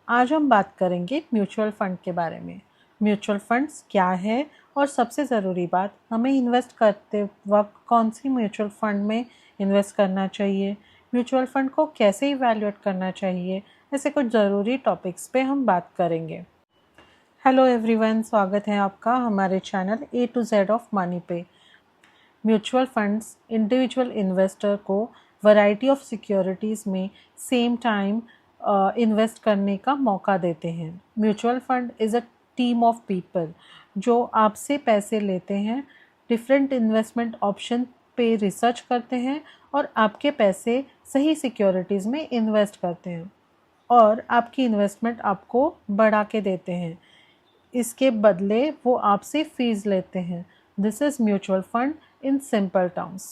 आज हम बात करेंगे म्यूचुअल फ़ंड के बारे में। म्यूचुअल फंड्स क्या है और सबसे ज़रूरी बात, हमें इन्वेस्ट करते वक्त कौन सी म्यूचुअल फ़ंड में इन्वेस्ट करना चाहिए, म्यूचुअल फ़ंड को कैसे इवैल्यूएट करना चाहिए, ऐसे कुछ ज़रूरी टॉपिक्स पे हम बात करेंगे। हेलो एवरीवन, स्वागत है आपका हमारे channel A to Z of money पे। म्यूचुअल फंड्स इंडिविजुअल इन्वेस्टर को वैरायटी ऑफ सिक्योरिटीज़ में सेम टाइम इन्वेस्ट करने का मौका देते हैं। Mutual fund is a team of people जो आपसे पैसे लेते हैं, डिफरेंट इन्वेस्टमेंट ऑप्शन पे रिसर्च करते हैं और आपके पैसे सही सिक्योरिटीज़ में इन्वेस्ट करते हैं और आपकी इन्वेस्टमेंट आपको बढ़ा के देते हैं। इसके बदले वो आपसे फीस लेते हैं। This is mutual fund in simple terms.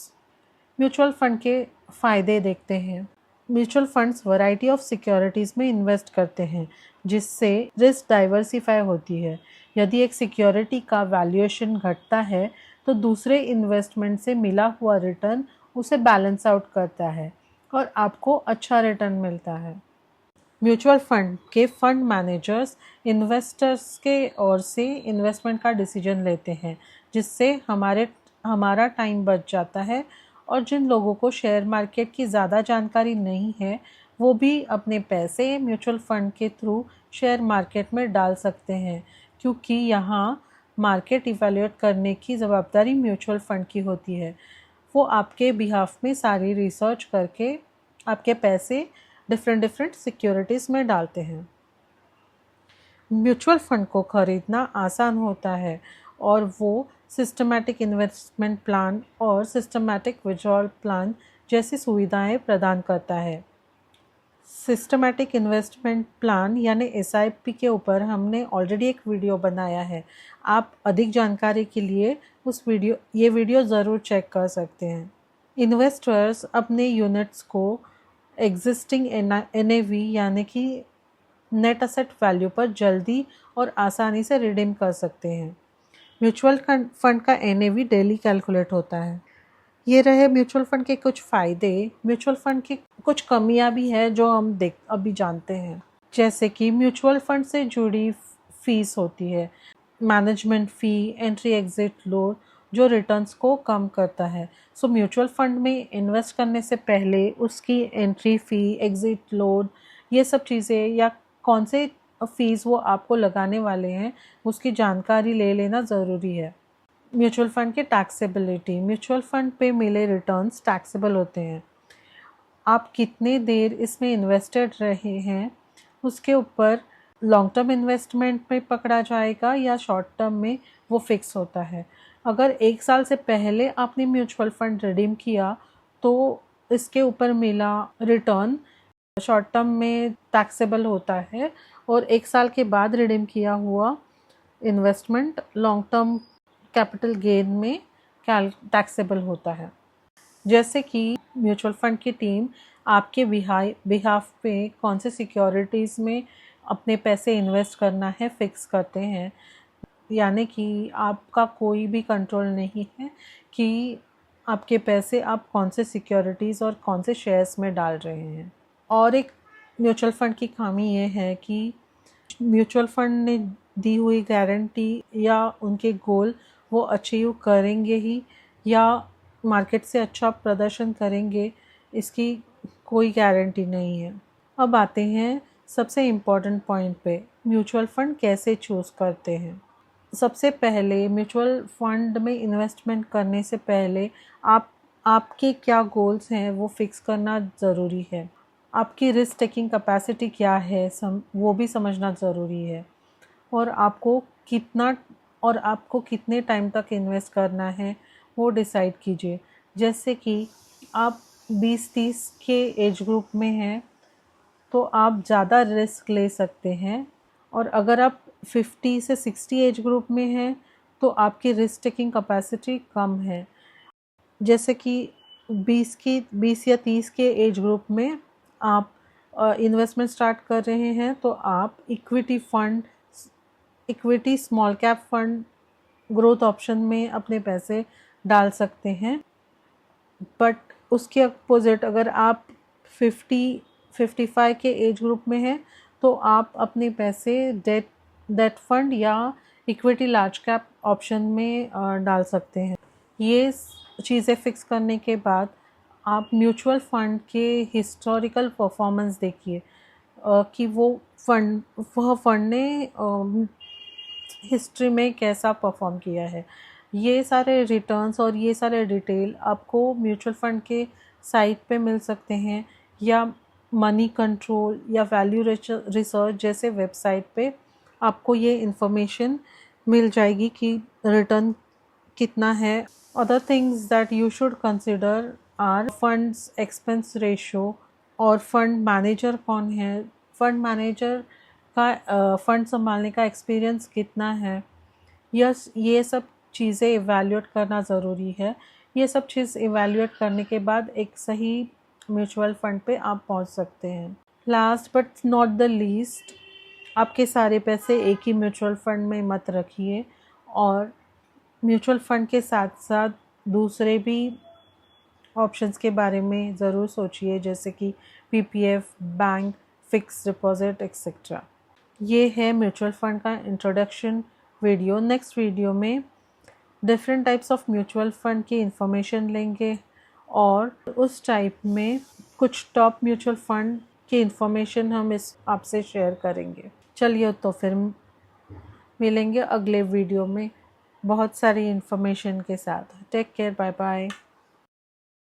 Mutual fund के फ़ायदे देखते हैं। Mutual funds variety of securities में इन्वेस्ट करते हैं जिससे रिस्क डाइवर्सिफाई होती है। यदि एक सिक्योरिटी का वैल्यूएशन घटता है तो दूसरे इन्वेस्टमेंट से मिला हुआ रिटर्न उसे बैलेंस आउट करता है और आपको अच्छा रिटर्न मिलता है। म्यूचुअल फंड के फंड मैनेजर्स इन्वेस्टर्स के ओर से इन्वेस्टमेंट का डिसीजन लेते हैं जिससे हमारा टाइम बच जाता है और जिन लोगों को शेयर मार्केट की ज़्यादा जानकारी नहीं है वो भी अपने पैसे म्यूचुअल फंड के थ्रू शेयर मार्केट में डाल सकते हैं, क्योंकि यहाँ मार्केट इवैल्यूएट करने की ज़वाबदारी म्यूचुअल फंड की होती है। वो आपके बिहाफ में सारी रिसर्च करके आपके पैसे डिफरेंट सिक्योरिटीज़ में डालते हैं। म्यूचुअल फंड को ख़रीदना आसान होता है और वो सिस्टमैटिक इन्वेस्टमेंट प्लान और सिस्टमैटिक विड्रॉल प्लान जैसी सुविधाएं प्रदान करता है। सिस्टमैटिक इन्वेस्टमेंट प्लान यानी SIP के ऊपर हमने ऑलरेडी एक वीडियो बनाया है। आप अधिक जानकारी के लिए ये वीडियो ज़रूर चेक कर सकते हैं। इन्वेस्टर्स अपने यूनिट्स को एग्जिस्टिंग NAV यानी कि नेट असेट वैल्यू पर जल्दी और आसानी से रिडीम कर सकते हैं। म्यूचुअल फंड का NAV डेली कैलकुलेट होता है। ये रहे म्यूचुअल फंड के कुछ फ़ायदे। म्यूचुअल फंड की कुछ कमियां भी है जो हम अभी जानते हैं, जैसे कि म्यूचुअल फंड से जुड़ी फीस होती है, मैनेजमेंट फ़ी, एंट्री एग्जिट लोड जो रिटर्न्स को कम करता है। सो म्यूचुअल फंड में इन्वेस्ट करने से पहले उसकी एंट्री फ़ी, एग्जिट लोड, ये सब चीज़ें या कौन से फ़ीस वो आपको लगाने वाले हैं उसकी जानकारी ले लेना ज़रूरी है। म्यूचुअल फंड की टैक्सेबिलिटी, म्यूचुअल फंड पे मिले रिटर्न्स टैक्सेबल होते हैं। आप कितने देर इसमें इन्वेस्टेड रहे हैं उसके ऊपर लॉन्ग टर्म इन्वेस्टमेंट में पकड़ा जाएगा या शॉर्ट टर्म में, वो फिक्स होता है। अगर 1 साल से पहले आपने म्यूचुअल फंड रिडीम किया तो इसके ऊपर मिला रिटर्न शॉर्ट टर्म में टैक्सेबल होता है और 1 साल के बाद रिडीम किया हुआ investment long term capital gain में टैक्सेबल होता है। जैसे कि म्यूचुअल फंड की टीम आपके बिहाफ पे कौन से सिक्योरिटीज़ में अपने पैसे इन्वेस्ट करना है फिक्स करते हैं, यानी कि आपका कोई भी कंट्रोल नहीं है कि आपके पैसे आप कौन से सिक्योरिटीज़ और कौन से शेयर्स में डाल रहे हैं। और एक म्यूचुअल फंड की खामी ये है कि म्यूचुअल फंड ने दी हुई गारंटी या उनके गोल वो अचीव करेंगे ही या मार्केट से अच्छा प्रदर्शन करेंगे, इसकी कोई गारंटी नहीं है। अब आते हैं सबसे इम्पॉर्टेंट पॉइंट पे, म्यूचुअल फंड कैसे चूज़ करते हैं। सबसे पहले म्यूचुअल फंड में इन्वेस्टमेंट करने से पहले आपके क्या गोल्स हैं वो फिक्स करना ज़रूरी है। आपकी रिस्क टेकिंग कैपेसिटी क्या है वो भी समझना ज़रूरी है और आपको कितने टाइम तक इन्वेस्ट करना है वो डिसाइड कीजिए। जैसे कि आप 20-30 के एज ग्रुप में हैं तो आप ज़्यादा रिस्क ले सकते हैं और अगर आप 50 से 60 एज ग्रुप में हैं तो आपकी रिस्क टेकिंग कैपेसिटी कम है। जैसे कि 20 या 30 के एज ग्रुप में आप इन्वेस्टमेंट स्टार्ट कर रहे हैं तो आप equity small cap fund growth option में अपने पैसे डाल सकते हैं। बट उसके अपोजिट अगर आप 50-55 के एज ग्रुप में हैं तो आप अपने पैसे डेट फंड या इक्विटी लार्ज कैप ऑप्शन में डाल सकते हैं। ये चीज़ें फिक्स करने के बाद आप म्यूचुअल फंड के हिस्टोरिकल परफॉर्मेंस देखिए कि वह फंड ने हिस्ट्री में कैसा परफॉर्म किया है। ये सारे रिटर्न्स और ये सारे डिटेल आपको म्यूचुअल फंड के साइट पे मिल सकते हैं या मनी कंट्रोल या वैल्यू रिसर्च जैसे वेबसाइट पे आपको ये इन्फॉर्मेशन मिल जाएगी कि रिटर्न कितना है। Other things that you should consider are funds expense ratio और फंड मैनेजर कौन है, फंड मैनेजर का फंड संभालने का एक्सपीरियंस कितना है। ये सब चीज़ें इवैल्यूएट करना ज़रूरी है। ये सब चीज़ इवैल्यूएट करने के बाद एक सही म्यूचुअल फंड पे आप पहुंच सकते हैं। Last but not the least, आपके सारे पैसे एक ही म्यूचुअल फंड में मत रखिए और म्यूचुअल फंड के साथ साथ दूसरे भी ऑप्शंस के बारे में ज़रूर सोचिए, जैसे कि PPF, bank, fix deposit etcetera. ये है म्यूचुअल फंड का इंट्रोडक्शन वीडियो। नेक्स्ट वीडियो में different types of mutual fund की इंफॉर्मेशन लेंगे और उस टाइप में कुछ टॉप म्यूचुअल फंड की इंफॉर्मेशन हम इस आपसे शेयर करेंगे। चलिए तो फिर मिलेंगे अगले वीडियो में बहुत सारी इंफॉर्मेशन के साथ। Take care, bye bye.